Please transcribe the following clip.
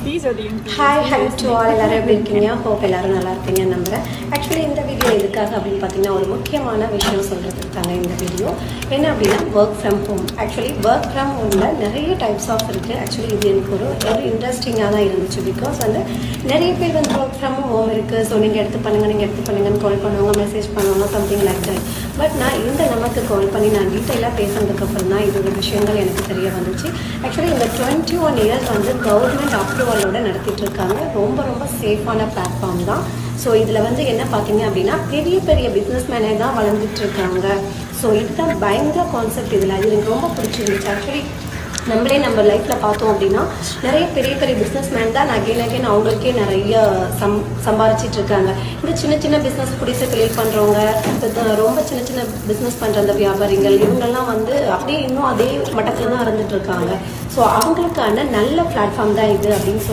these are the influencers. Hi to all. எல்லாரும் எப்படி இருக்கீங்க? ஹோப் எல்லாரும் நல்லா இருப்பீங்கன்னு நம்புறேன். ஆக்சுவலி இந்த வீடியோ எதுக்காக அப்படின்னு பார்த்தீங்கன்னா ஒரு முக்கியமான விஷயம் சொல்கிறதுக்காங்க இந்த வீடியோ. என்ன அப்படின்னா work from home. Actually work from ஹோமில் நிறைய டைப்ஸ் ஆஃப் இருக்குது. ஆக்சுவலி இது எனக்கு ஒரு இன்ட்ரெஸ்டிங்காக தான் இருந்துச்சு. பிகாஸ் வந்து நிறைய பேர் வந்து ஒர்க் ஃப்ரம் ஹோம் இருக்குது, ஸோ நீங்கள் எடுத்து பண்ணுங்கன்னு கால் பண்ணுவாங்க, மெசேஜ் பண்ணுவாங்க, சம்திங் லைக் தட். பட் நான் நமக்கு கால் பண்ணி நான் டீட்டெயிலாக பேசுனதுக்கப்புறம் தான் இதோட விஷயங்கள் எனக்கு தெரிய வந்துச்சு. ஆக்சுவலி இந்த 21 இயர்ஸ் வந்து கவர்மெண்ட் அப்ரூவலோட நடத்திட்டு இருக்காங்க. ரொம்ப ரொம்ப சேஃபான பிளாட்ஃபார்ம் தான். ஸோ இதில் வந்து என்ன பார்த்தீங்க அப்படின்னா பெரிய பெரிய பிஸ்னஸ் மேனே தான் வளர்ந்துட்டு இருக்காங்க. ஸோ இதுதான் பயங்கர கான்செப்ட். இதில் அது எனக்கு ரொம்ப பிடிச்சிருந்துச்சு. ஆக்சுவலி நம்ம லைஃப்பில் பார்த்தோம் அப்படின்னா நிறைய பெரிய பெரிய பிஸ்னஸ் மேன் தான் அகைன் அவங்களுக்கே நிறைய சம்பாரிச்சிட்டு இருக்காங்க. இந்த சின்ன சின்ன பிஸ்னஸ் பிடிச்ச கிளியர் பண்ணுறவங்க, ரொம்ப சின்ன சின்ன பிஸ்னஸ் பண்ணுற அந்த வியாபாரிகள், இவங்கெல்லாம் வந்து அப்படியே இன்னும் அதே மட்டத்தில் தான் இருந்துட்டு இருக்காங்க. ஸோ அவங்களுக்கான நல்ல பிளாட்ஃபார்ம் தான் இது அப்படின்னு